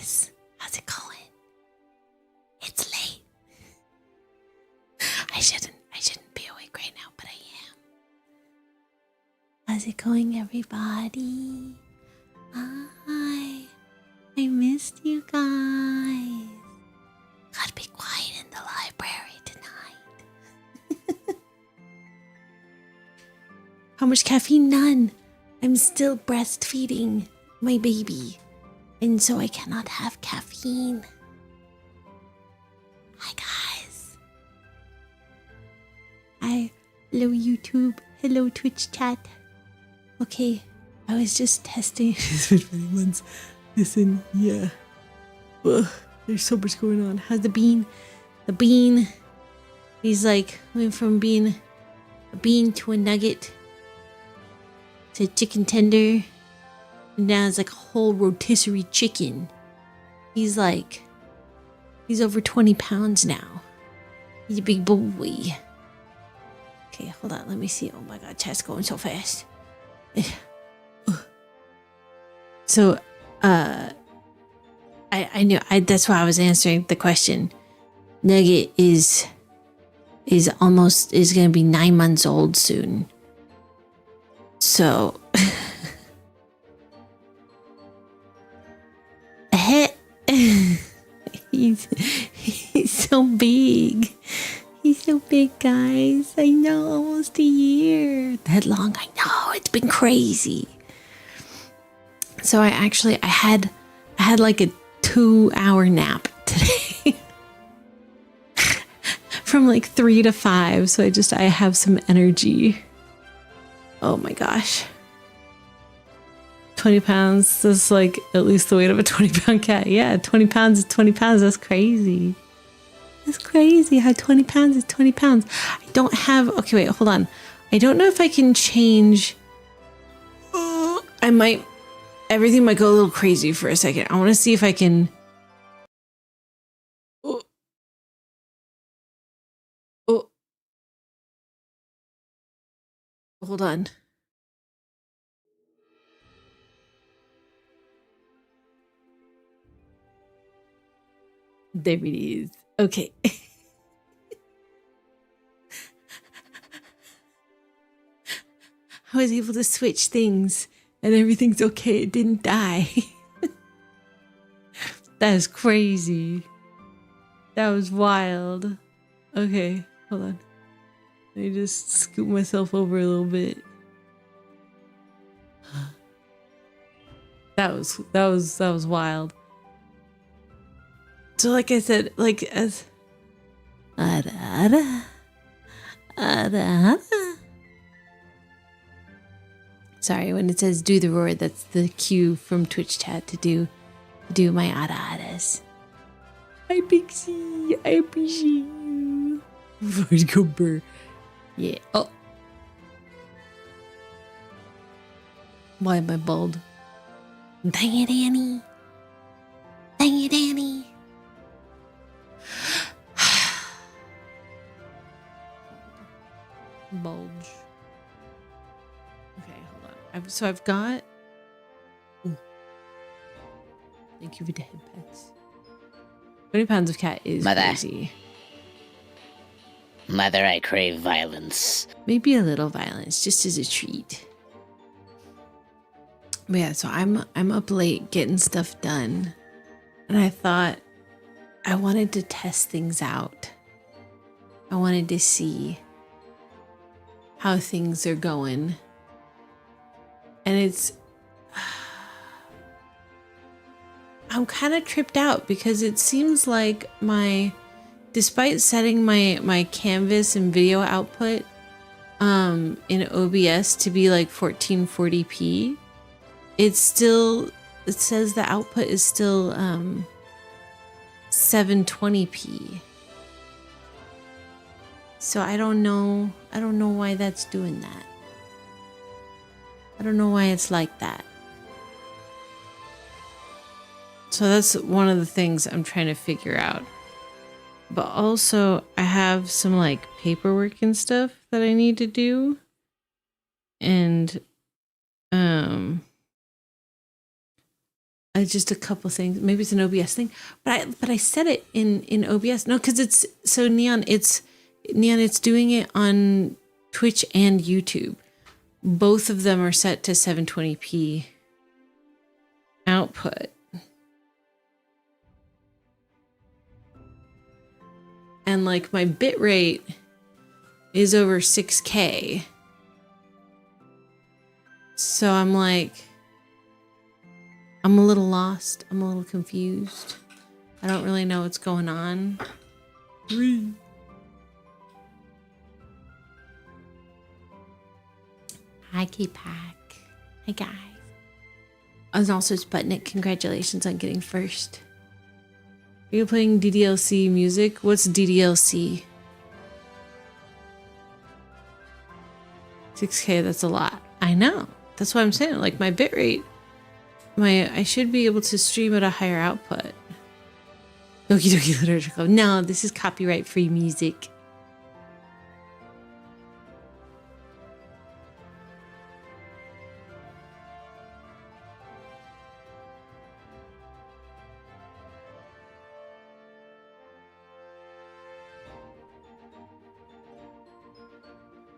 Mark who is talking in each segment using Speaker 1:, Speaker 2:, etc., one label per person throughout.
Speaker 1: guys. How's it going? It's late. I shouldn't be awake right now, but I am. How's it going, everybody? Hi. I missed you guys. Gotta be quiet in the library tonight. How much caffeine? None. I'm still breastfeeding my baby, and so I cannot have caffeine. Hi, guys. Hi. Hello, YouTube. Hello, Twitch chat. Okay, I was just testing. It's been many months. Listen, yeah. Ugh, there's so much going on. How's the bean? The bean. He's like, went from being a bean to a nugget to a chicken tender. And now it's like a whole rotisserie chicken. He's over 20 pounds now. He's a big boy. Okay, hold on. Let me see. Oh my God, chat's going so fast. So, I knew that's why I was answering the question. Nugget is gonna be 9 months old soon. So he's so big. He's so big, guys. I know, almost a year. That long, I know. It's been crazy. So I had like a 2-hour nap today. From like 3 to 5. So I have some energy. Oh my gosh. 20 pounds. That's like at least the weight of a 20-pound cat. Yeah, 20 pounds is 20 pounds. That's crazy. That's crazy how 20 pounds is 20 pounds. I don't have... Okay, wait, hold on. I don't know if I can change... Everything might go a little crazy for a second. I want to see if I can... Hold on. There it is. Okay. I was able to switch things and everything's okay. It didn't die. That is crazy. That was wild. Okay, hold on. Let me just scoop myself over a little bit. That was wild. So like I said, like as sorry, when it says do the roar, that's the cue from Twitch chat to do my ada-adas. Hi Pixie, I appreciate you. Void go burr. Yeah. Oh. Why am I bald? Dang it, Annie. Dang it, Annie. Bulge. Okay, hold on. I've got... Ooh. Thank you for the head pets. 20 pounds of cat is crazy.
Speaker 2: Mother, I crave violence.
Speaker 1: Maybe a little violence, just as a treat. But yeah, so I'm up late getting stuff done. And I thought I wanted to test things out. I wanted to see how things are going. And it's... I'm kind of tripped out because it seems like despite setting my canvas and video output in OBS to be like 1440p, it says the output is still 720p. So I don't know why that's doing that. I don't know why it's like that. So that's one of the things I'm trying to figure out. But also I have some like paperwork and stuff that I need to do. And just a couple things. Maybe it's an OBS thing, but I set it in OBS. No, because it's so Neon. It's doing it on Twitch and YouTube. Both of them are set to 720p output. And like my bit rate is over 6K. So I'm like, I'm a little lost. I'm a little confused. I don't really know what's going on. Hi, K-Pack. Hi, guys. And also Sputnik, congratulations on getting first. Are you playing DDLC music? What's DDLC? 6K, that's a lot. I know. That's why I'm saying, like, my bitrate, I should be able to stream at a higher output. Doki Doki Literature Club. No, this is copyright-free music.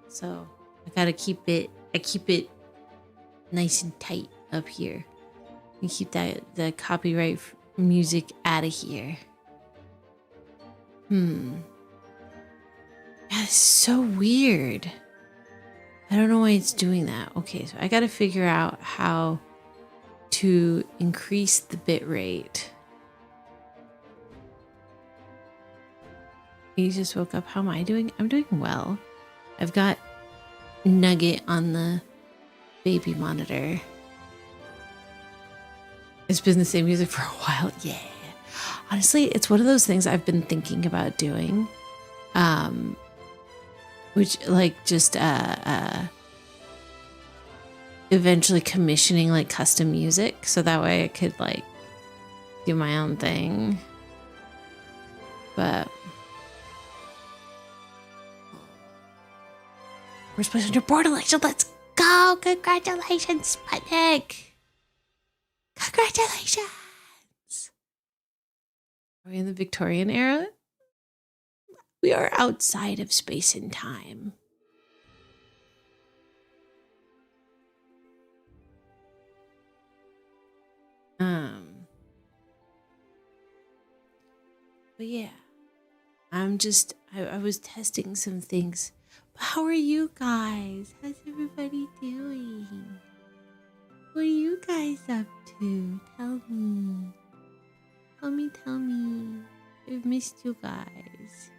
Speaker 1: So I gotta keep it nice and tight up here. And keep the copyright music out of here. Yeah, it's so weird. I don't know why it's doing that. Okay, so I gotta figure out how to increase the bit rate. You just woke up. How am I doing? I'm doing well. I've got Nugget on the baby monitor. It's been the same music for a while. Yeah. Honestly, it's one of those things I've been thinking about doing. Which like just eventually commissioning like custom music so that way I could like do my own thing. But we're supposed to do Borderlands. Let's go! Congratulations, Sputnik! Congratulations! Are we in the Victorian era? We are outside of space and time. But yeah, I was testing some things. But how are you guys? How's everybody doing? What are you guys up to? Tell me. Tell me. I've missed you guys.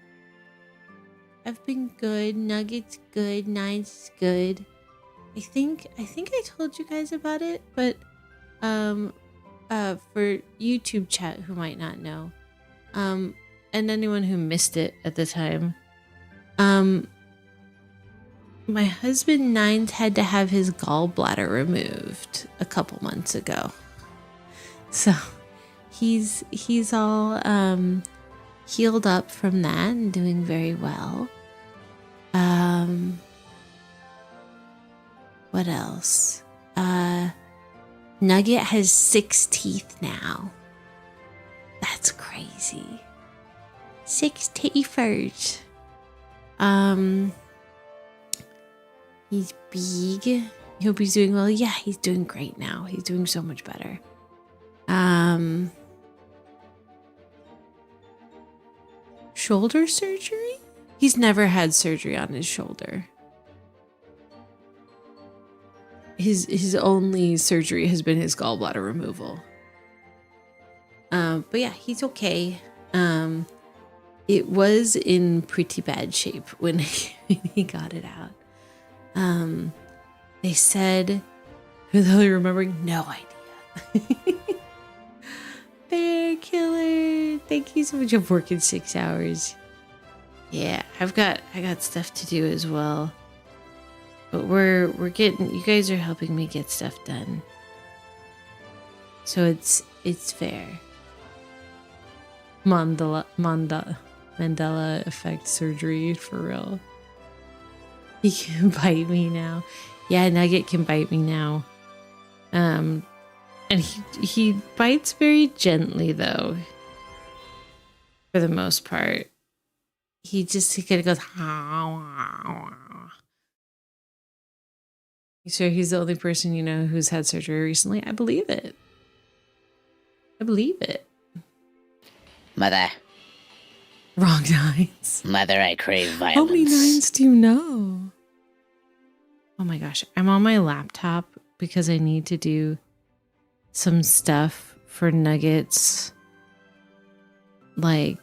Speaker 1: I've been good. Nugget's good. Nine's good. I think I told you guys about it, but for YouTube chat who might not know, and anyone who missed it at the time, my husband Nines had to have his gallbladder removed a couple months ago. So he's all healed up from that and doing very well. What else? Nugget has 6 teeth now. That's crazy. 6 teethers. He's big. I hope he's doing well. Yeah, he's doing great now. He's doing so much better. Shoulder surgery? He's never had surgery on his shoulder. His only surgery has been his gallbladder removal. But yeah, he's okay. It was in pretty bad shape when he got it out. They said, without remembering, no idea. Bear Killer, thank you so much for working 6 hours. Yeah, I got stuff to do as well. But we're getting, you guys are helping me get stuff done. So it's fair. Mandela effect surgery for real. He can bite me now. Yeah, Nugget can bite me now.
Speaker 3: And he bites very gently though. For the most part. He kind of goes. You sure he's the only person you know who's had surgery recently? I believe it. I believe it.
Speaker 2: Mother,
Speaker 3: Wrong nines.
Speaker 2: mother, I crave violence.
Speaker 3: How many nines do you know? Oh my gosh. I'm on my laptop because I need to do some stuff for Nuggets. Like,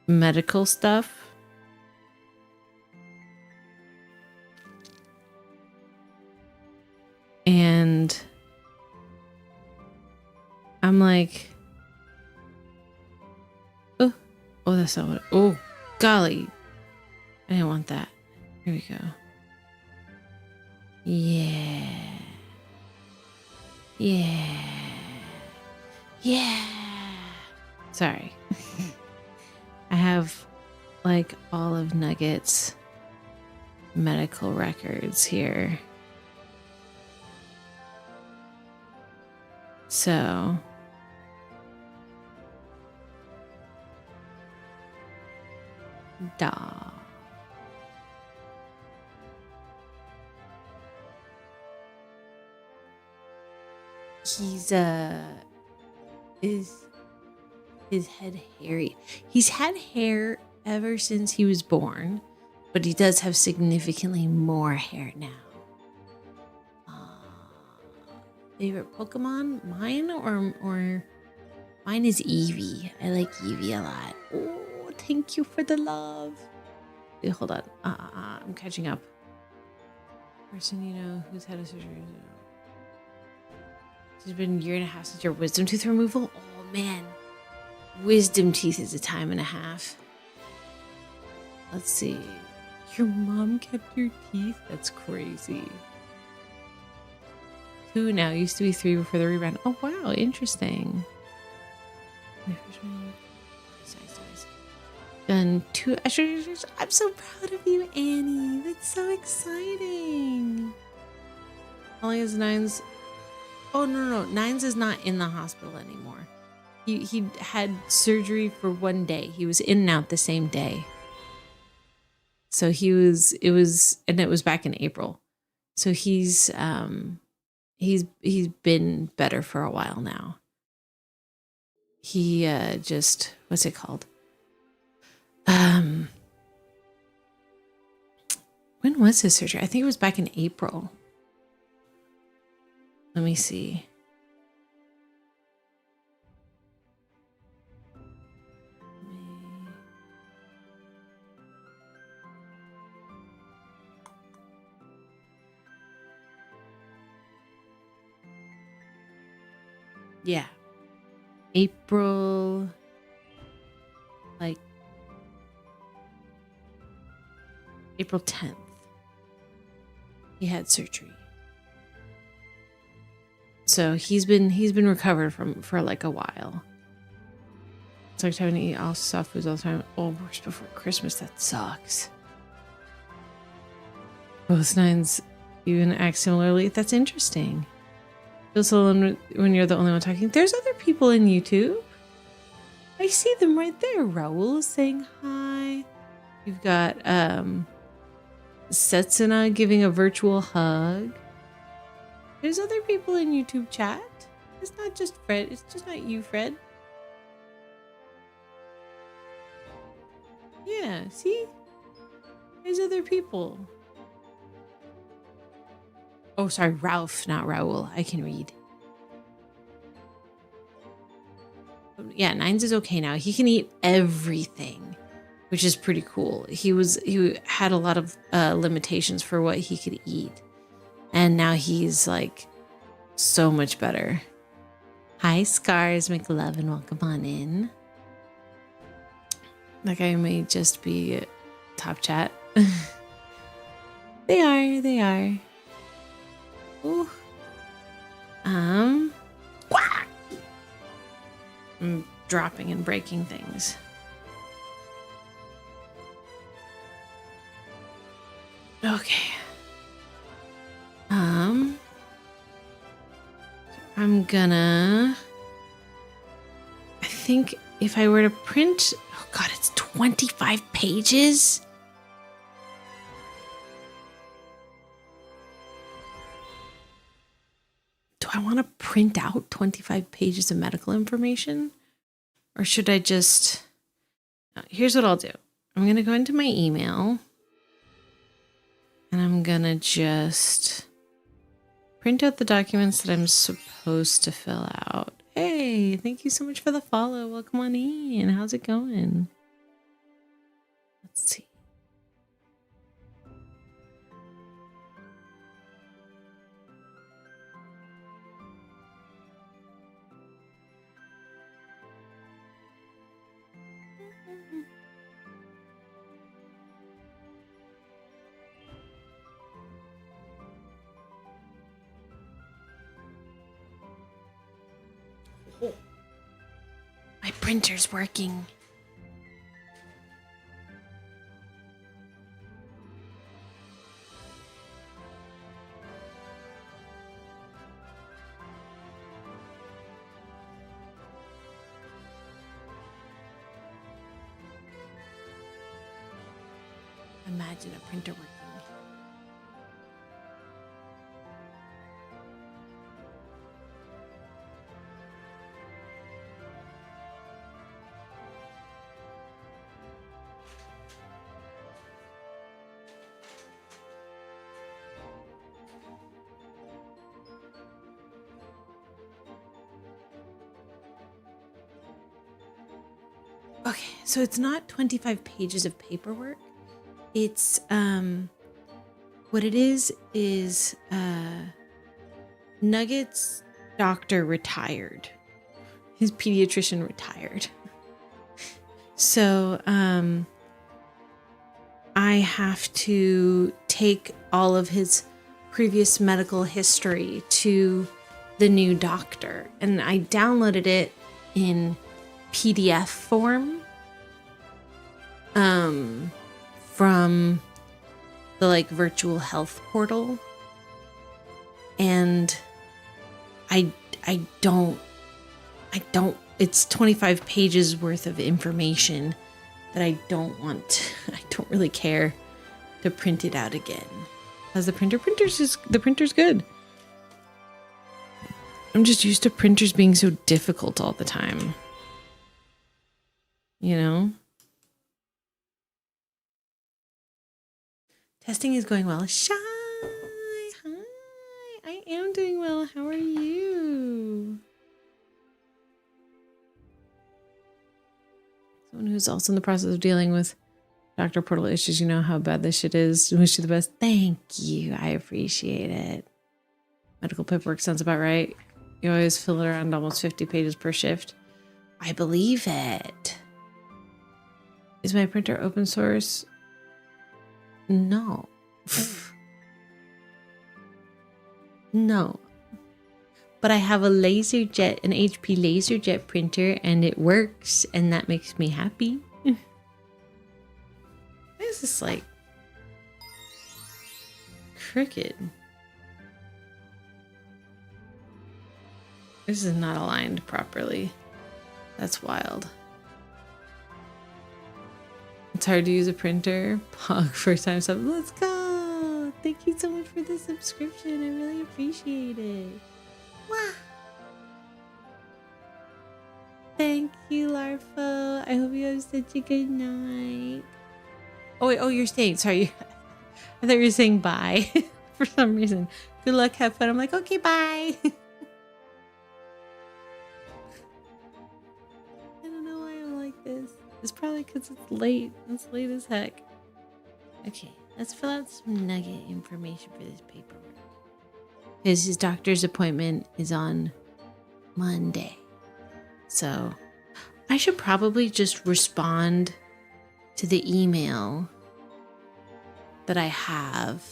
Speaker 3: medical stuff. And I'm like, oh, that's not what, oh, golly. I didn't want that. Here we go. Yeah. Yeah. Yeah. Sorry. I have like all of Nugget's medical records here. So he's is his head hairy. He's had hair ever since he was born, but he does have significantly more hair now. Favorite Pokemon? Mine or mine is Eevee. I like Eevee a lot. Oh, thank you for the love. Wait, hold on. I'm catching up. Person you know who's had a surgery. It's been a year and a half since your wisdom tooth removal. Oh man, wisdom teeth is a time and a half. Let's see. Your mom kept your teeth? That's crazy. 2 now. Used to be 3 before the rebrand. Oh wow, interesting. Nice. Done 2 extra. I'm so proud of you, Annie. That's so exciting. How long is Nines? Oh no, Nines is not in the hospital anymore. He had surgery for 1 day. He was in and out the same day. So it was back in April. So he's been better for a while now. He just, what's it called? When was his surgery? I think it was back in April. Let me see. Yeah. April, like April 10th. He had surgery. So he's been recovered for like a while. It's like having to eat all soft foods all the time. Oh, worse before Christmas. That sucks. Both Nines even act similarly. That's interesting. Feels alone when you're the only one talking. There's other people in YouTube. I see them right there. Raul is saying hi. You've got Setsuna giving a virtual hug. There's other people in YouTube chat. It's not just Fred. It's just not you, Fred. Yeah, see? There's other people. Oh, sorry, Ralph, not Raul. I can read. Yeah, Nines is okay now. He can eat everything, which is pretty cool. He had a lot of limitations for what he could eat. And now he's like so much better. Hi, Scars McLovin. Welcome on in. That guy may just be top chat. They are. Ooh. Quack! I'm dropping and breaking things. Okay. I'm gonna... I think if I were to print... Oh god, it's 25 pages? Do I want to print out 25 pages of medical information? Or should I just... No, here's what I'll do. I'm going to go into my email. And I'm going to just print out the documents that I'm supposed to fill out. Hey, thank you so much for the follow. Welcome on in. How's it going? Let's see. My printer's working. Imagine a printer working. Okay, so it's not 25 pages of paperwork. It's what it is Nugget's doctor retired. His pediatrician retired. So I have to take all of his previous medical history to the new doctor, and I downloaded it in PDF form from the like virtual health portal, and I don't it's 25 pages worth of information that I don't really care to print it out again. As the printer's good. I'm just used to printers being so difficult all the time. You know? Testing is going well. Shy! Hi! I am doing well. How are you? Someone who's also in the process of dealing with Dr. Portal issues, you know how bad this shit is. Wish you the best. Thank you. I appreciate it. Medical paperwork sounds about right. You always fill it around almost 50 pages per shift. I believe it. Is my printer open source? No. No. But I have a LaserJet, an HP LaserJet printer, and it works, and that makes me happy. Why is this like crooked? This is not aligned properly. That's wild. It's hard to use a printer. Pog, first time sub. Let's go! Thank you so much for the subscription. I really appreciate it. Wow. Thank you, Larfo. I hope you have such a good night. Oh, wait, you're staying. Sorry. I thought you were saying bye for some reason. Good luck, have fun. I'm like, okay, bye. I don't know why I'm like this. It's probably because it's late. It's late as heck. Okay, let's fill out some nugget information for this paperwork. Because his doctor's appointment is on Monday. So I should probably just respond to the email that I have.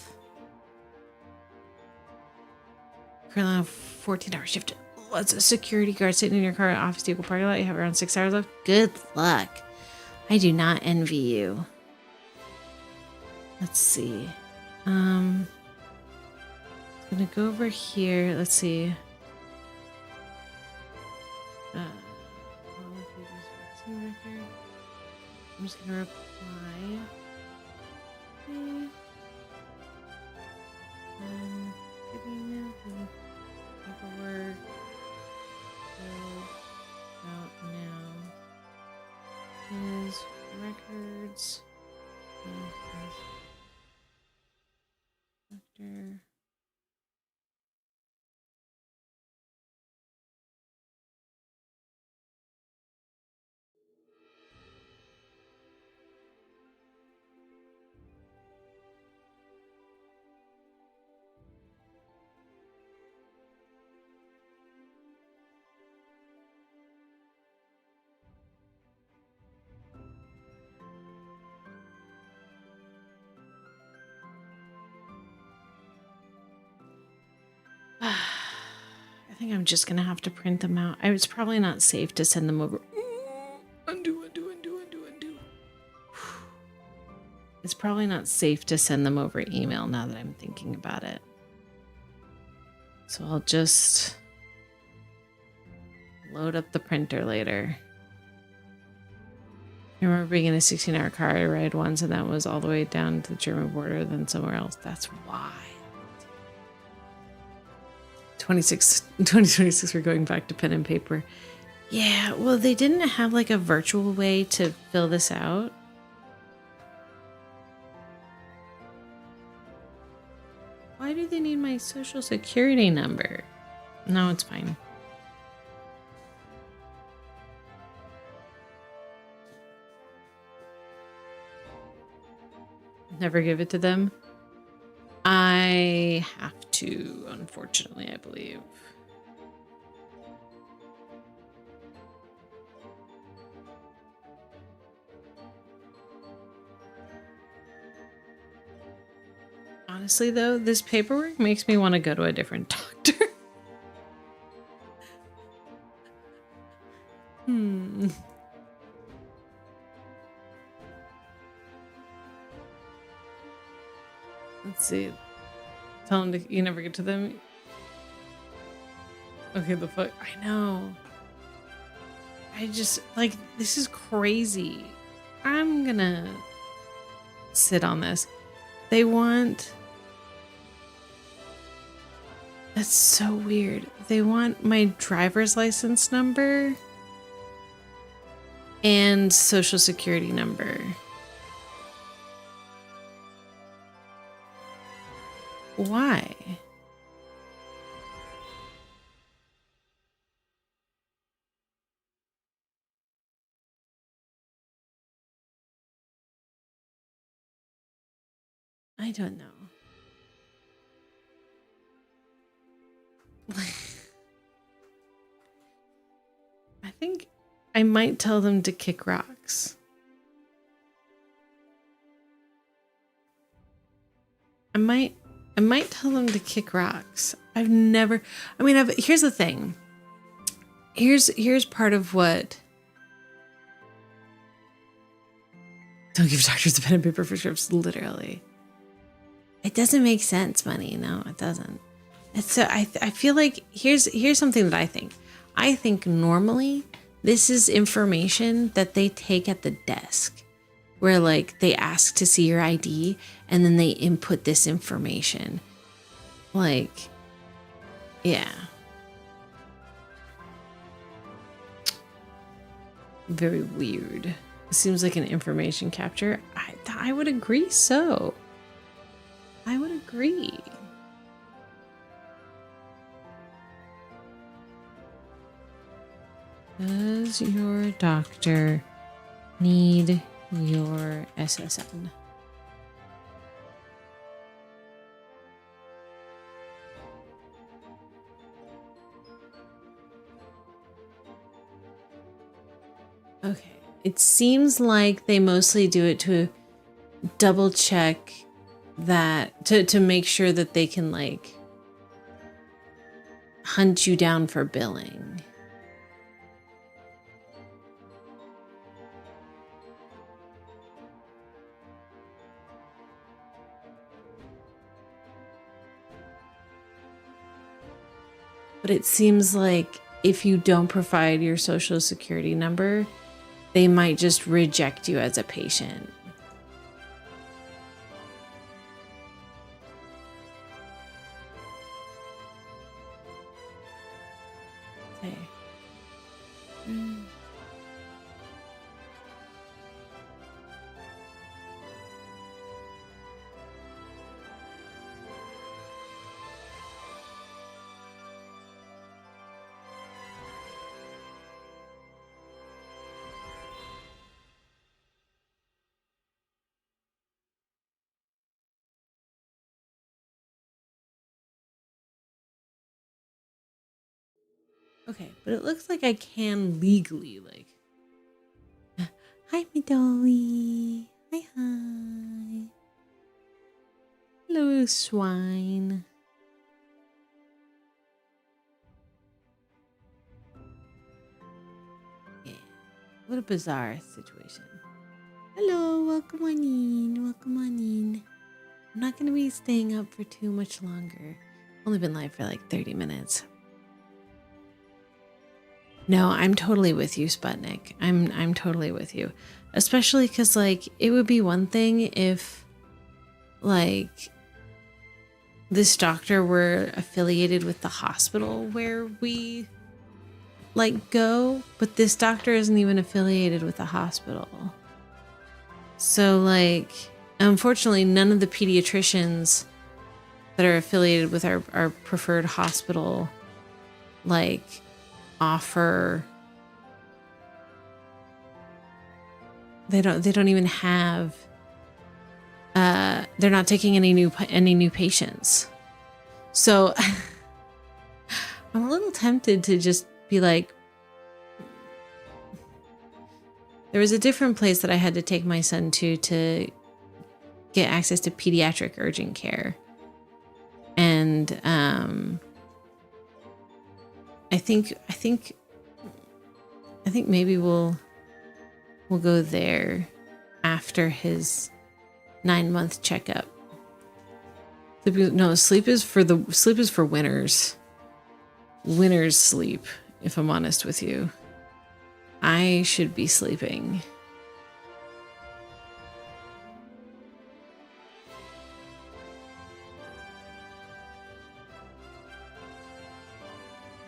Speaker 3: Currently on a 14-hour shift. What's a security guard sitting in your car at office vehicle parking lot? You have around 6 hours left. Good luck. I do not envy you. Let's see. I'm gonna go over here. Let's see. just gonna reply. Okay. Getting the paperwork filled out now. His records. Doctor. I think I'm just gonna have to print them out. It's probably not safe to send them over. Undo. It's probably not safe to send them over email now that I'm thinking about it. So I'll just load up the printer later. I remember being in a 16-hour car ride once, and that was all the way down to the German border, then somewhere else. That's why. 2026, we're going back to pen and paper. Yeah, well, they didn't have like a virtual way to fill this out. Why do they need my social security number? No, it's fine. Never give it to them. I have to, unfortunately, I believe. Honestly, though, this paperwork makes me want to go to a different doctor. Let's see. Tell them you never get to them. Okay, the fuck. I know. I just, like, this is crazy. I'm gonna sit on this. They want... That's so weird. They want my driver's license number and social security number. Why? I don't know. I think I might tell them to kick rocks. I might tell them to kick rocks. I've never, I mean, here's the thing. Here's part of what. Don't give doctors a pen and paper for scripts, literally. It doesn't make sense, money. No, it doesn't. And so I feel like here's something that I think. I think normally this is information that they take at the desk, where like they ask to see your ID and then they input this information. Like, yeah. Very weird. It seems like an information capture. I would agree so. I would agree. Does your doctor need your SSN? Okay. It seems like they mostly do it to double check that, to make sure that they can like hunt you down for billing. But it seems like if you don't provide your social security number, they might just reject you as a patient. Okay. Okay, but it looks like I can legally, like. Hi, Midori. Hi. Hello, swine. Yeah, what a bizarre situation. Hello, welcome on in. Welcome on in. I'm not going to be staying up for too much longer. Only been live for like 30 minutes. No, I'm totally with you, Sputnik. I'm totally with you. Especially because, like, it would be one thing if, like, this doctor were affiliated with the hospital where we, like, go. But this doctor isn't even affiliated with the hospital. So, like, unfortunately, none of the pediatricians that are affiliated with our preferred hospital, like, offer. They don't even have. They're not taking any new patients. So I'm a little tempted to just be like. There was a different place that I had to take my son to get access to pediatric urgent care, and I think maybe we'll go there after his 9-month checkup. No, sleep is for winners. Winners sleep, if I'm honest with you. I should be sleeping.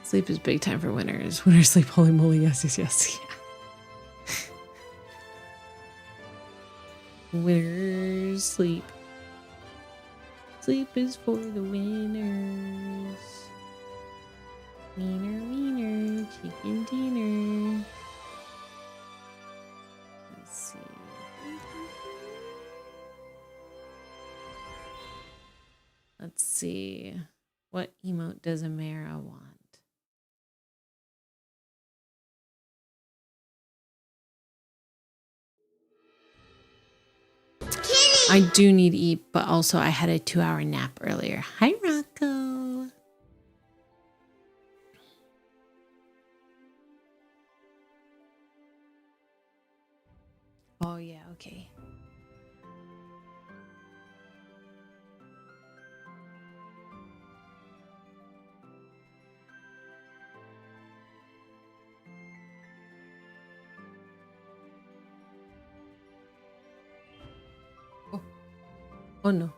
Speaker 3: Sleep is big time for winners. Winners sleep, holy moly, yes. Yeah. Winners sleep. Sleep is for the winners. Wiener, chicken dinner. Let's see. Let's see. What emote does Amara want? I do need to eat, but also I had a 2-hour nap earlier. Hi, Rocco. Oh, yeah, okay. Oh, no.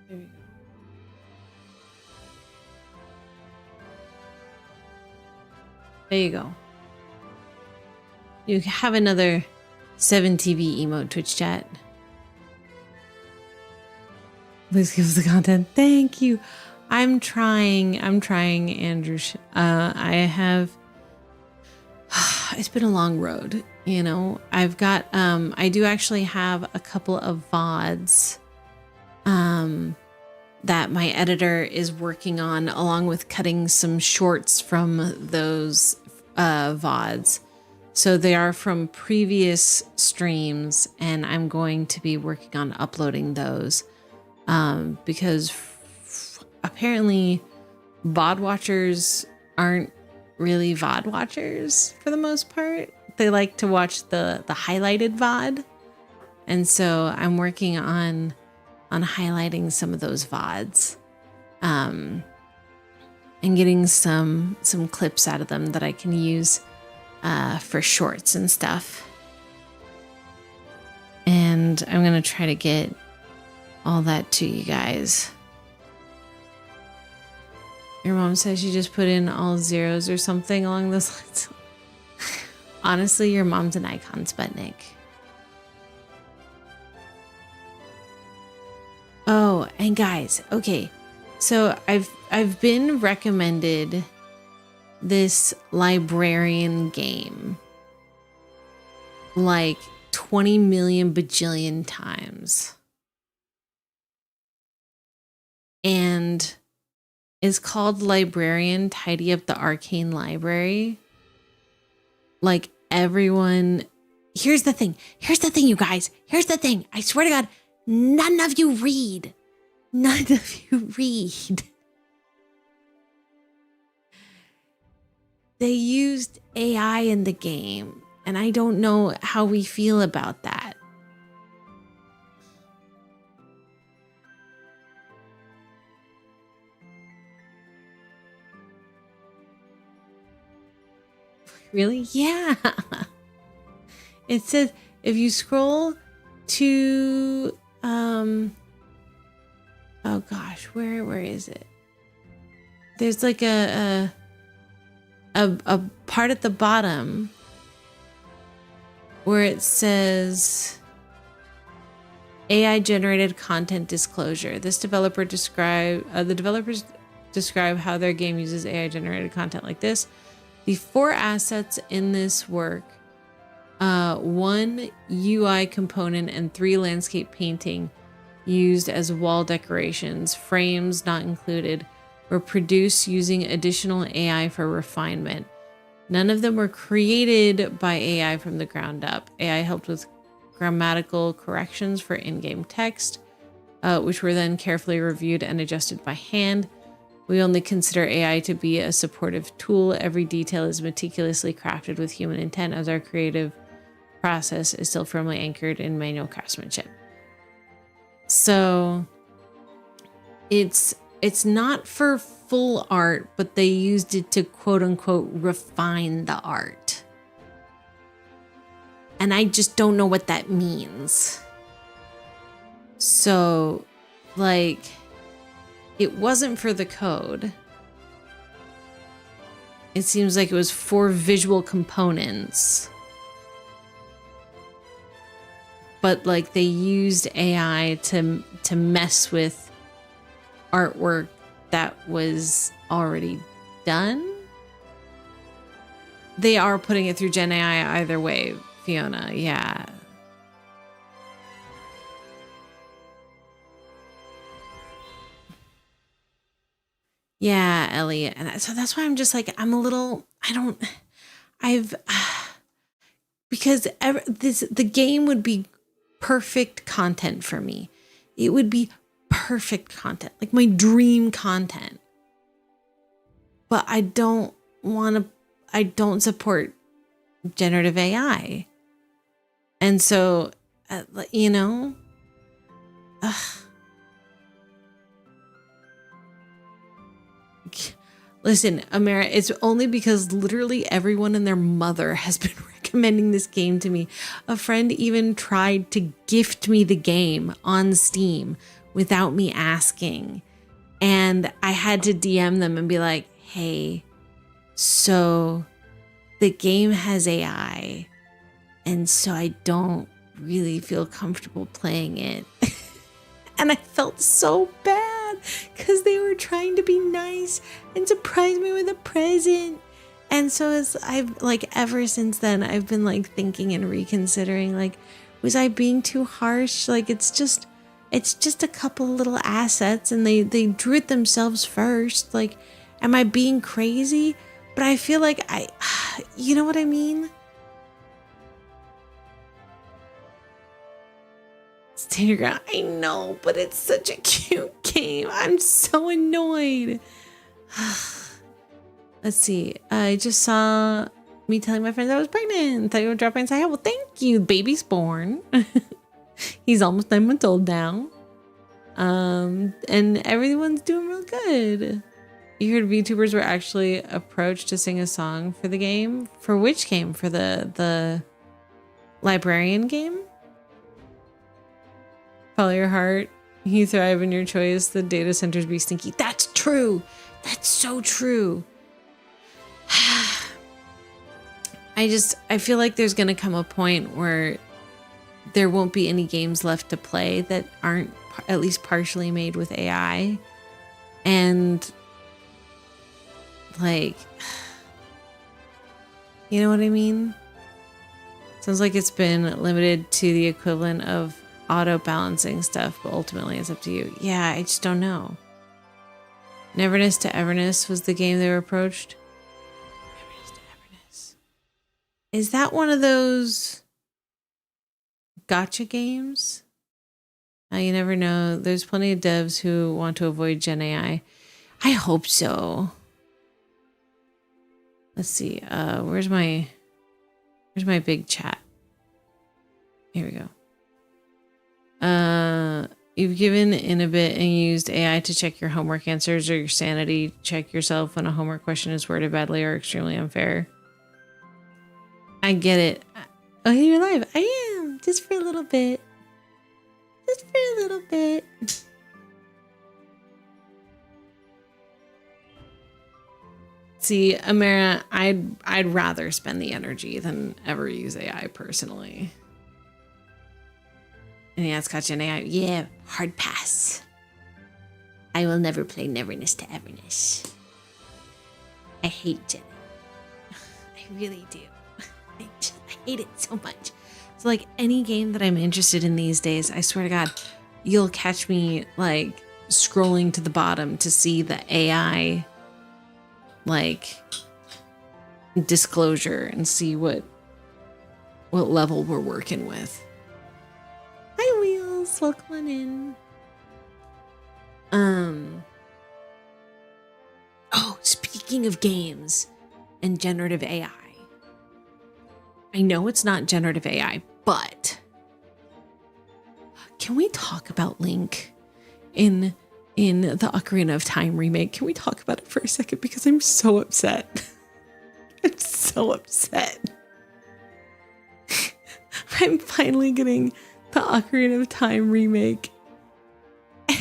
Speaker 3: There we go. There you go. You have another 7TV emote, Twitch chat. Please give us the content. Thank you. I'm trying, Andrew. I have. It's been a long road, you know. I've got. I do actually have a couple of VODs. That my editor is working on, along with cutting some shorts from those VODs. So they are from previous streams, and I'm going to be working on uploading those because apparently VOD watchers aren't really VOD watchers for the most part. They like to watch the highlighted VOD. And so I'm working on highlighting some of those VODs, and getting some clips out of them that I can use for shorts and stuff. And I'm gonna try to get all that to you guys. Your mom says she just put in all zeros or something along those lines. Honestly, your mom's an icon, Sputnik. Oh, and guys, okay. So I've been recommended this librarian game like 20 million bajillion times. And it's called Librarian Tidy Up the Arcane Library. Like everyone, here's the thing, you guys. Here's the thing. I swear to God, none of you read. None of you read. They used AI in the game, and I don't know how we feel about that. Really? Yeah. It says if you scroll to oh gosh, where is it? There's like a part at the bottom where it says AI generated content disclosure. This developer the developers describe how their game uses AI generated content like this. The 4 assets in this work, 1 UI component and 3 landscape painting used as wall decorations, frames not included, were produced using additional AI for refinement. None of them were created by AI from the ground up. AI helped with grammatical corrections for in-game text, which were then carefully reviewed and adjusted by hand. We only consider AI to be a supportive tool. Every detail is meticulously crafted with human intent, as our creative process is still firmly anchored in manual craftsmanship. So it's not for full art, but they used it to quote unquote refine the art. And I just don't know what that means. So like, it wasn't for the code. It seems like it was for visual components. But like they used AI to mess with artwork that was already done. They are putting it through Gen AI either way, Fiona. Yeah. Yeah, Elliot. And so that's why I'm just like, because the game would be perfect content for me. It would be perfect content, like my dream content. But I don't support generative AI. And so, you know, listen, Amara, it's only because literally everyone and their mother has been recommending this game to me. A friend even tried to gift me the game on Steam without me asking. And I had to DM them and be like, hey, so the game has AI, and so I don't really feel comfortable playing it. And I felt so bad because they were trying to be nice and surprise me with a present. And so I've like, ever since then, I've been like thinking and reconsidering, like, was I being too harsh? Like, it's just a couple little assets and they drew it themselves first. Like, am I being crazy? But I feel like you know what I mean? Stand your ground. I know, but it's such a cute game. I'm so annoyed. Let's see. I just saw me telling my friends I was pregnant. Thought you would drop by and say, well, thank you. Baby's born. He's almost 9 months old now. And everyone's doing real good. You heard VTubers were actually approached to sing a song for the game. For which game? For the librarian game? Follow your heart. You thrive in your choice. The data centers be stinky. That's true. That's so true. I feel like there's going to come a point where there won't be any games left to play that aren't at least partially made with AI. And like, you know what I mean? Sounds like it's been limited to the equivalent of auto balancing stuff, but ultimately it's up to you. Yeah, I just don't know. Neverness to Everness was the game they were approached. Neverness to Everness. Is that one of those gotcha games? You never know. There's plenty of devs who want to avoid Gen AI. I hope so. Let's see. Where's my big chat? Here we go. You've given in a bit and used AI to check your homework answers or your sanity check yourself when a homework question is worded badly or extremely unfair. I get it. Oh, hey, you're live. I am. Just for a little bit. Just for a little bit. See, Amara, I'd rather spend the energy than ever use AI personally. And yeah, it's got Gen AI. Yeah, hard pass. I will never play Neverness to Everness. I hate Gen AI. I really do. I hate it so much. So like any game that I'm interested in these days, I swear to God, you'll catch me like scrolling to the bottom to see the AI like disclosure and see what level we're working with. Hi Wheels, welcome on in. Oh, speaking of games and generative AI. I know it's not generative AI, but can we talk about Link in the Ocarina of Time remake? Can we talk about it for a second? Because I'm so upset. I'm so upset. I'm finally getting the Ocarina of Time remake. And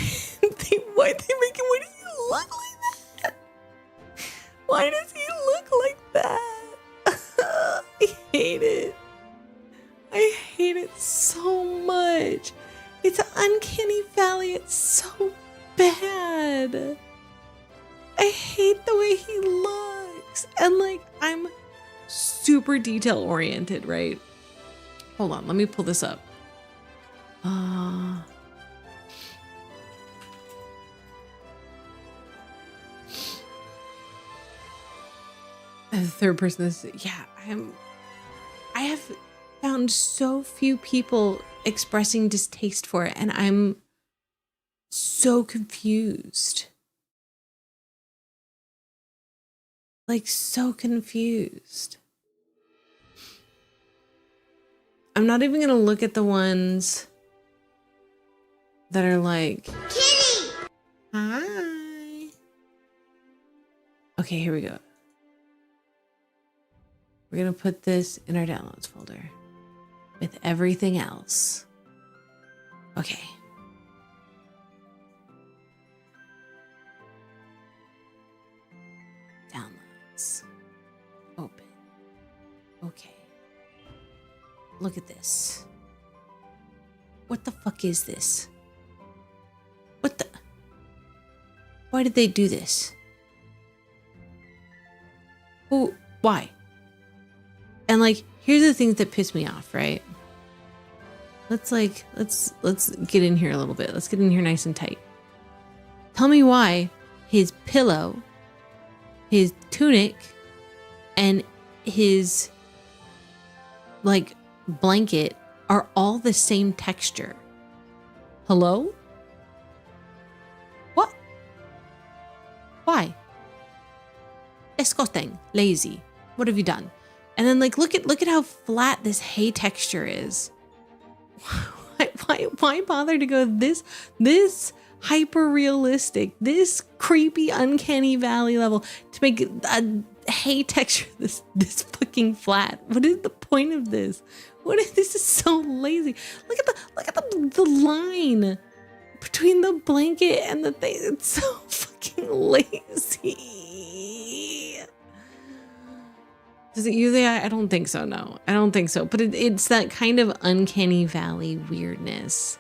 Speaker 3: why they make it? Why does he look like that? Why does he look like that? I hate it. I hate it so much. It's an uncanny valley. It's so bad. I hate the way he looks. And like, I'm super detail oriented, right? Hold on, let me pull this up. The third person is, yeah, I have found so few people expressing distaste for it, and I'm so confused. Like, so confused. I'm not even gonna look at the ones that are like, Kitty! Hi! Okay, here we go. We're gonna put this in our downloads folder with everything else. Okay. Downloads. Open. Okay. Look at this. What the fuck is this? What the? Why did they do this? Who? Why? And like, here's the things that piss me off, right? Let's get in here a little bit. Let's get in here nice and tight. Tell me why his pillow, his tunic, and his like blanket are all the same texture. Hello? What? Why? Disgusting. Lazy. What have you done? And then like look at how flat this hay texture is. Why bother to go this hyper realistic, this creepy, uncanny valley level to make a hay texture this fucking flat. What is the point of this? This is so lazy. Look at the line between the blanket and the thing. It's so fucking lazy. Does it use AI? I don't think so. No, I don't think so. But it's that kind of uncanny valley weirdness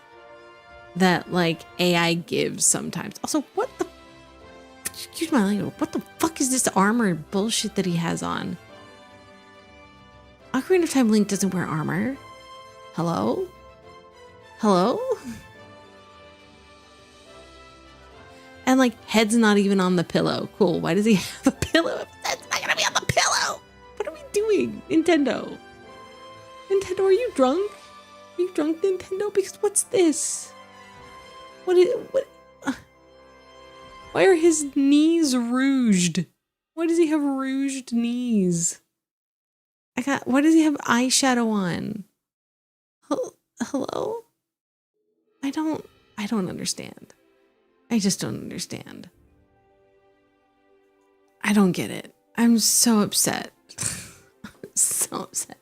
Speaker 3: that like AI gives sometimes. Also, excuse my language, what the fuck is this armor bullshit that he has on? Ocarina of Time Link doesn't wear armor. Hello? Hello? And like head's not even on the pillow. Cool. Why does he have a pillow? That's not gonna be on the pillow. What are we doing, Nintendo? Nintendo, are you drunk? Are you drunk, Nintendo? Because what's this? What? Why are his knees rouged? Why does he have rouged knees? Why does he have eyeshadow on? Hello? I don't understand. I just don't understand. I don't get it. I'm so upset. I'm so upset.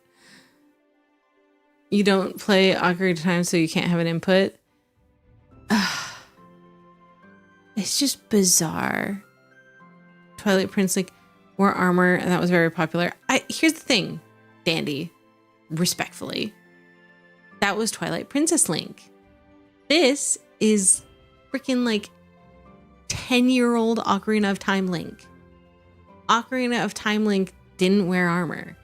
Speaker 3: You don't play Ocarina of Time so you can't have an input? It's just bizarre. Twilight Prince like wore armor and that was very popular. Here's the thing, Dandy, respectfully. That was Twilight Princess Link. This is freaking like 10-year-old Ocarina of Time Link. Ocarina of Time Link didn't wear armor.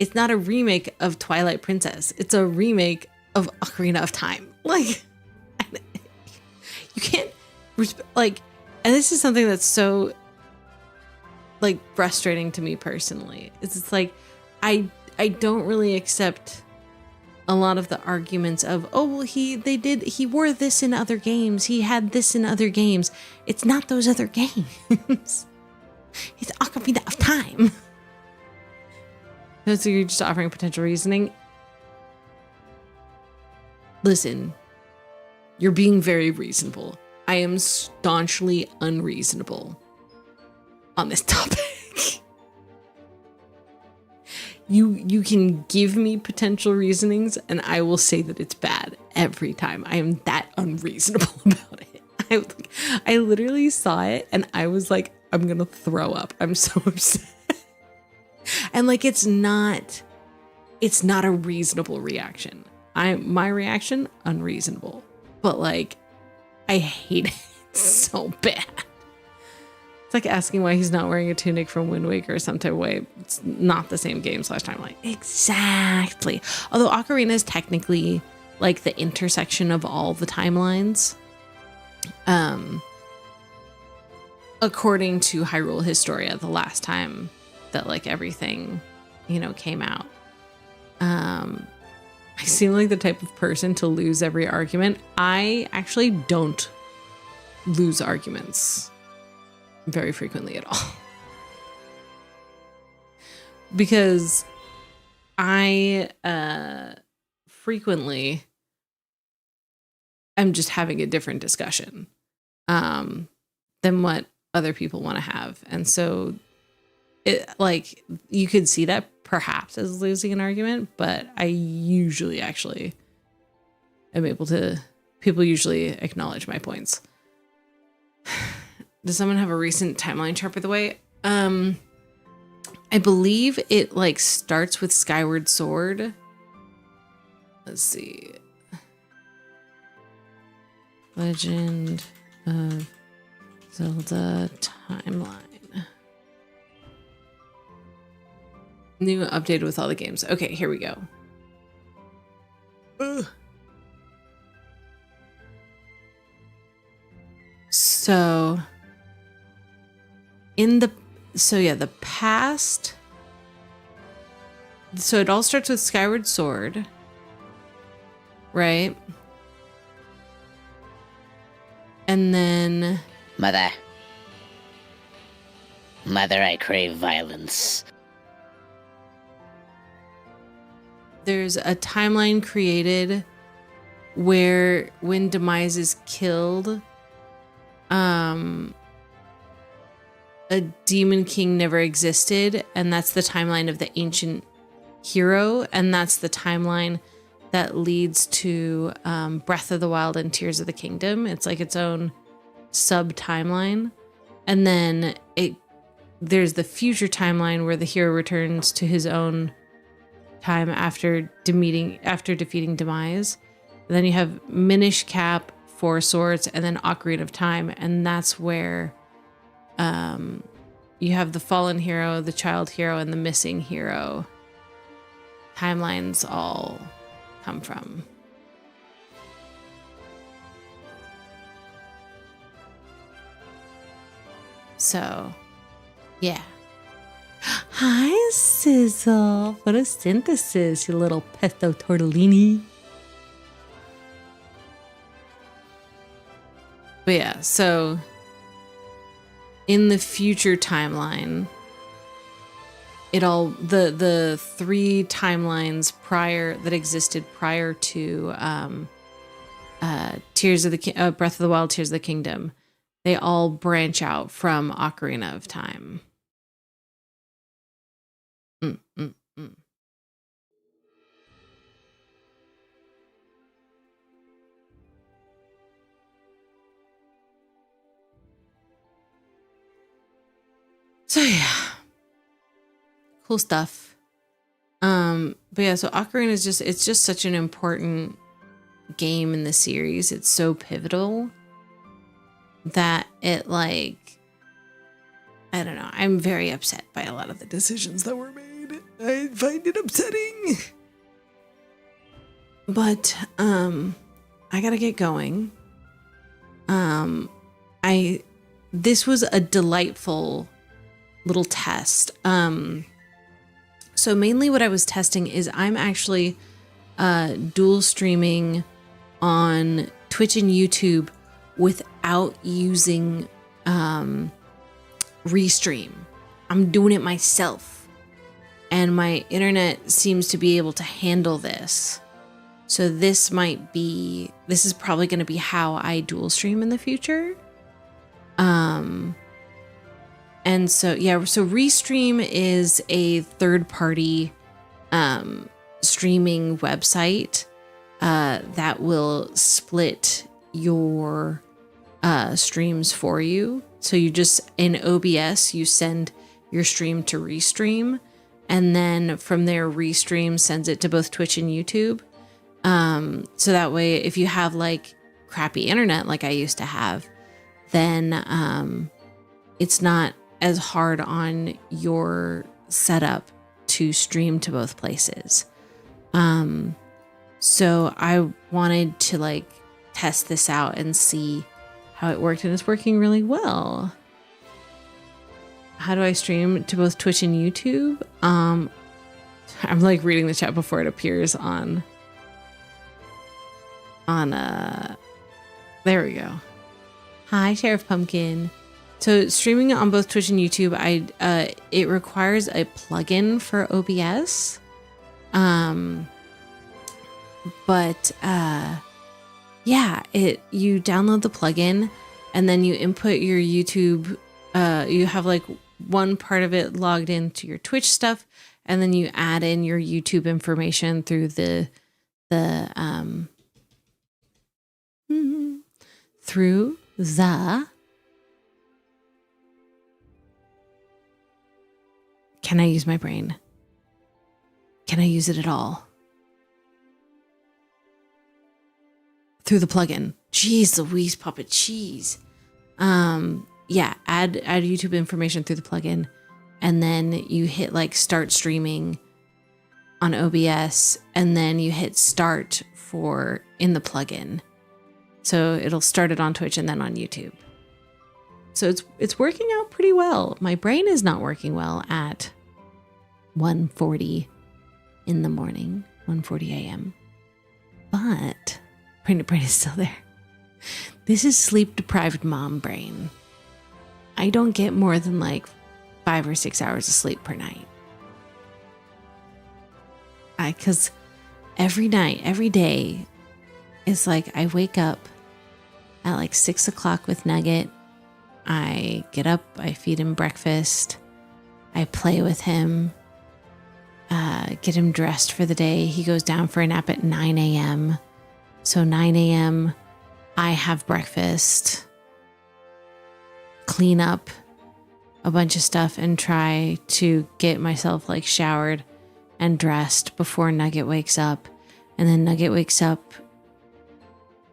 Speaker 3: It's not a remake of Twilight Princess. It's a remake of Ocarina of Time. Like, you can't like, and this is something that's so like frustrating to me personally. It's like I don't really accept a lot of the arguments of, oh well, he wore this in other games, he had this in other games. It's not those other games. It's Ocarina of Time. So you're just offering potential reasoning. Listen, you're being very reasonable. I am staunchly unreasonable on this topic. You can give me potential reasonings and I will say that it's bad every time. I am that unreasonable about it. I literally saw it and I was like, I'm gonna throw up. I'm so upset. And like, it's not a reasonable reaction. My reaction, unreasonable. But like, I hate it so bad. It's like asking why he's not wearing a tunic from Wind Waker or some type of way. It's not the same game / timeline. Exactly. Although Ocarina is technically like the intersection of all the timelines. According to Hyrule Historia, the last time that like everything, came out. I seem like the type of person to lose every argument. I actually don't lose arguments very frequently at all. Because I frequently am just having a different discussion than what other people want to have. And so it, like, you could see that perhaps as losing an argument, but I usually actually am able to, people usually acknowledge my points. Does someone have a recent timeline chart, by the way? I believe it like starts with Skyward Sword. Let's see. Legend of Zelda timeline. New updated with all the games. Okay, here we go. Ugh. So the past. So it all starts with Skyward Sword, right? And then
Speaker 2: Mother, I crave violence.
Speaker 3: There's a timeline created where when Demise is killed, a demon king never existed, and that's the timeline of the ancient hero, and that's the timeline that leads to Breath of the Wild and Tears of the Kingdom. It's like its own sub timeline, and then there's the future timeline where the hero returns to his own time after defeating Demise. And then you have Minish Cap, Four Swords, and then Ocarina of Time, and that's where you have the fallen hero, the child hero, and the missing hero timelines all come from. So, yeah. Hi, Sizzle. Photosynthesis, you little pesto tortellini. But yeah, so in the future timeline, the three timelines that existed prior to Breath of the Wild, Tears of the Kingdom, they all branch out from Ocarina of Time. So yeah, cool stuff. But yeah, so Ocarina is just such an important game in the series. It's so pivotal that it, like, I don't know, I'm very upset by a lot of the decisions that were made. I find it upsetting. But I gotta get going. This was a delightful little test. So mainly what I was testing is I'm actually dual streaming on Twitch and YouTube without using Restream. I'm doing it myself, and my internet seems to be able to handle this. So this is probably going to be how I dual stream in the future. And so, yeah, so Restream is a third-party streaming website that will split your streams for you. So you just, in OBS, you send your stream to Restream, and then from there, Restream sends it to both Twitch and YouTube. So that way, if you have like crappy internet like I used to have, then it's not as hard on your setup to stream to both places. So I wanted to like test this out and see how it worked, and it's working really well. How do I stream to both Twitch and YouTube? I'm like reading the chat before it appears on there we go. Hi, Sheriff Pumpkin. So streaming on both Twitch and YouTube, it requires a plugin for OBS. Yeah, you download the plugin and then you input your YouTube. You have like one part of it logged into your Twitch stuff, and then you add in your YouTube information through the can I use my brain? Can I use it at all? Through the plugin. Jeez Louise, Papa Cheese. Yeah, add YouTube information through the plugin, and then you hit like start streaming on OBS, and then you hit start in the plugin. So it'll start it on Twitch and then on YouTube. So it's working out pretty well. My brain is not working well at 1:40 in the morning, 1:40 a.m. But brain is still there. This is sleep deprived mom brain. I don't get more than like 5 or 6 hours of sleep per night. Because every night, every day, it's like I wake up at like 6 o'clock with Nugget, I get up, I feed him breakfast, I play with him, get him dressed for the day. He goes down for a nap at 9 a.m. So 9 a.m., I have breakfast, clean up a bunch of stuff, and try to get myself like showered and dressed before Nugget wakes up. And then Nugget wakes up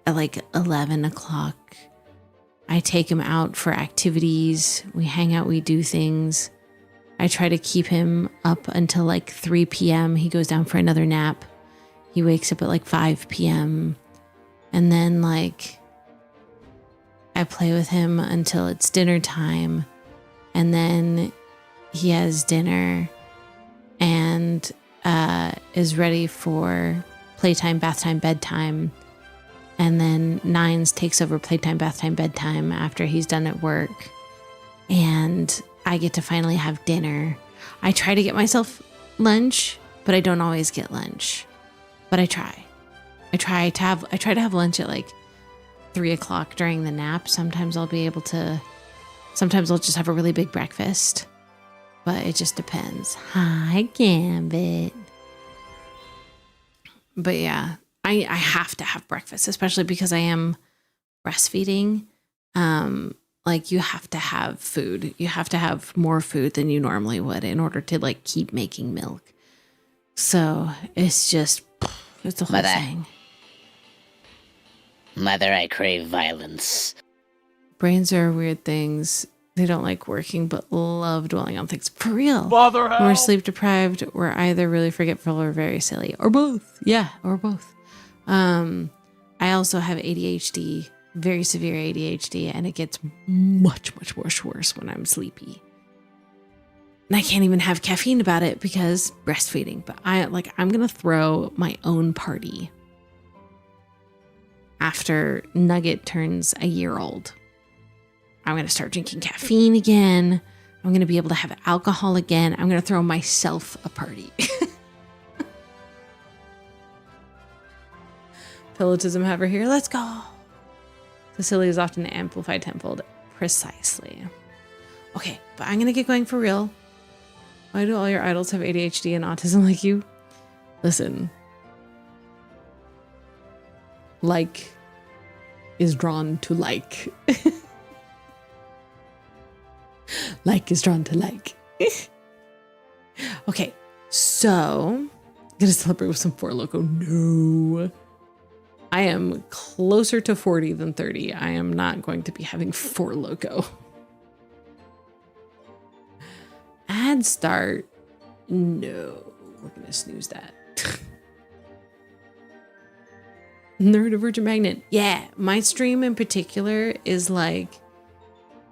Speaker 3: at like 11 o'clock. I take him out for activities. We hang out, we do things. I try to keep him up until like 3 p.m. He goes down for another nap. He wakes up at like 5 p.m. And then like I play with him until it's dinner time. And then he has dinner and is ready for playtime, bath time, bedtime. And then Nines takes over playtime, bath time, bedtime after he's done at work. And I get to finally have dinner. I try to get myself lunch, but I don't always get lunch. But I try. I try to have lunch at like 3 o'clock during the nap. Sometimes I'll just have a really big breakfast. But it just depends. Hi, Gambit. But yeah, I have to have breakfast, especially because I am breastfeeding. Like you have to have food. You have to have more food than you normally would in order to like keep making milk. So it's a whole thing.
Speaker 2: Mother, I crave violence.
Speaker 3: Brains are weird things. They don't like working, but love dwelling on things. For real.
Speaker 4: Father, help!
Speaker 3: When we're sleep deprived, we're either really forgetful or very silly. Or both. Yeah, or both. I also have ADHD, very severe ADHD, and it gets much, much worse when I'm sleepy. And I can't even have caffeine about it because breastfeeding. But I'm going to throw my own party after Nugget turns a year old. I'm going to start drinking caffeine again. I'm going to be able to have alcohol again. I'm going to throw myself a party. Pilotism haver here. Let's go. Facility is often amplified tenfold. Precisely. Okay, but I'm going to get going for real. Why do all your idols have ADHD and autism like you? Listen. Like is drawn to like. Like is drawn to like. Okay, so I'm gonna celebrate with some Four Loko. No. I am closer to 40 than 30. I am not going to be having Four Loko. Ad start. No. We're gonna snooze that. Neurodivergent magnet. Yeah, my stream in particular is like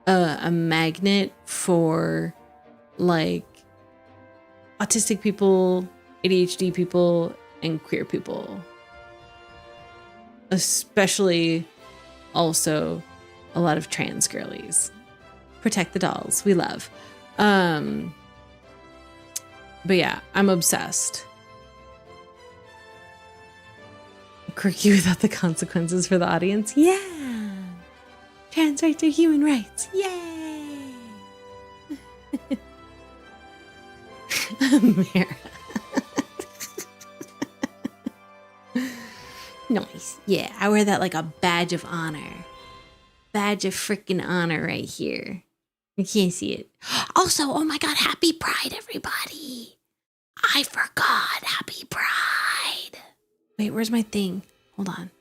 Speaker 3: a magnet for like autistic people, ADHD people, and queer people. Especially also a lot of trans girlies. Protect the dolls. We love. But yeah, I'm obsessed. Quirky without the consequences for the audience. Yeah. Trans rights are human rights. Yay. Mara. Nice. Yeah, I wear that like a badge of honor. Badge of freaking honor right here. You can't see it. Also, oh my God, happy Pride, everybody. I forgot. Happy Pride. Wait, where's my thing? Hold on.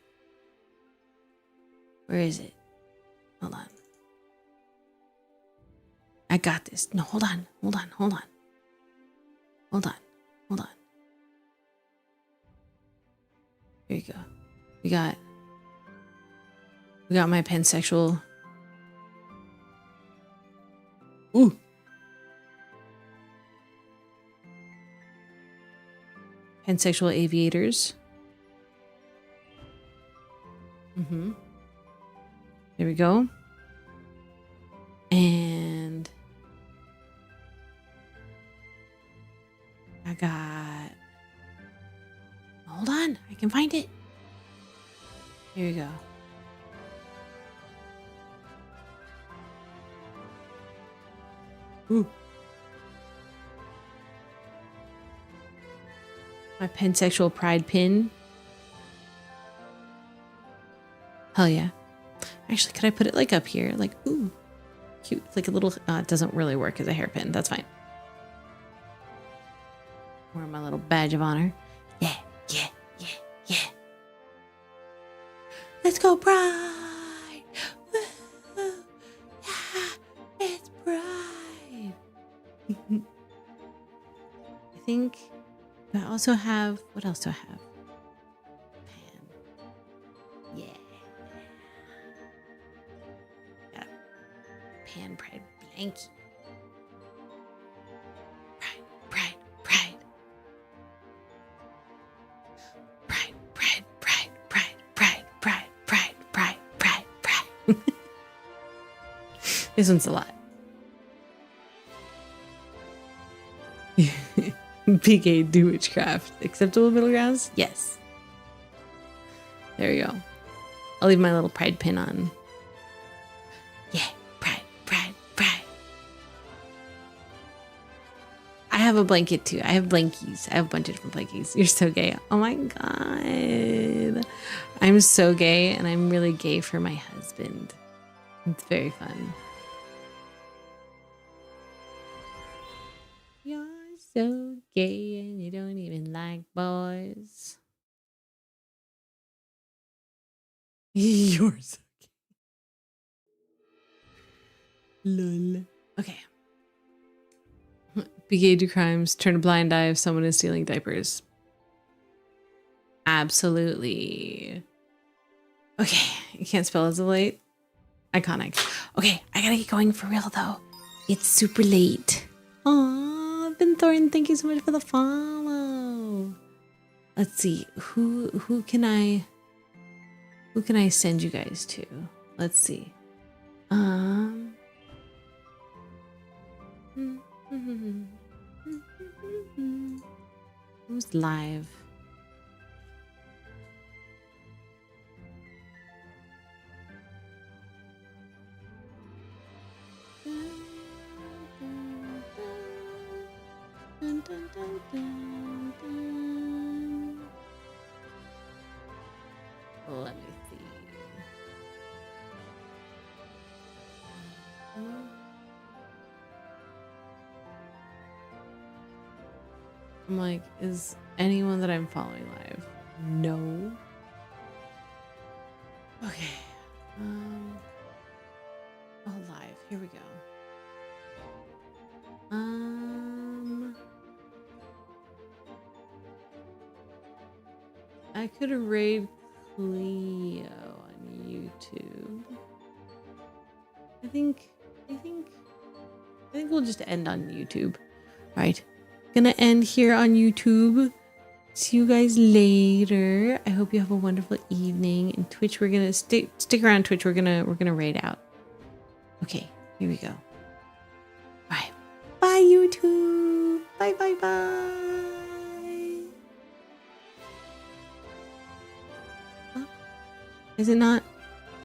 Speaker 3: Where is it? Hold on. I got this. No, hold on. Hold on. Hold on. Hold on. Hold on. Here you go. We got my pansexual. Ooh. Pansexual aviators. Mm-hmm. There we go. And I got... Hold on. I can find it. Here we go. Ooh. My pansexual pride pin. Hell yeah. Actually, could I put it like up here? Like, ooh, cute. It's like a little, it doesn't really work as a hairpin. That's fine. Wear my little badge of honor. Yeah, yeah, yeah, yeah. Let's go, Pride. Woo-hoo. Yeah, it's Pride. I think I also have, what else do I have? Pan. Yeah. Got a Pan Pride blankie. Pride, pride, pride. Pride, pride, pride, pride, pride, pride, pride, pride, pride, pride. This one's a lot. PK do witchcraft. Acceptable middle grounds? Yes. There you go. I'll leave my little pride pin on. Yeah, pride, pride, pride. I have a blanket too. I have blankies. I have a bunch of different blankies. You're so gay. Oh my god. I'm so gay and I'm really gay for my husband. It's very fun. You're so gay and you don't even like boys. You're so gay. Lol. Okay. Be gay, do crimes, turn a blind eye if someone is stealing diapers. Absolutely. Okay, you can't spell as of late. Iconic. Okay, I gotta get going for real though. It's super late. Aw, Ben Thorne, thank you so much for the follow. Let's see, who can I send you guys to? Let's see. Who's live? Let me see. I'm like, is anyone that I'm following live? No. Okay. Oh, live. Here we go. I could raid Cleo on YouTube. I think we'll just end on YouTube. All right. Gonna end here on YouTube. See you guys later. I hope you have a wonderful evening. And Twitch, we're gonna stick around Twitch. We're gonna raid out. Okay, here we go. All right. Bye, YouTube. Bye, bye, bye. Huh? Is it not?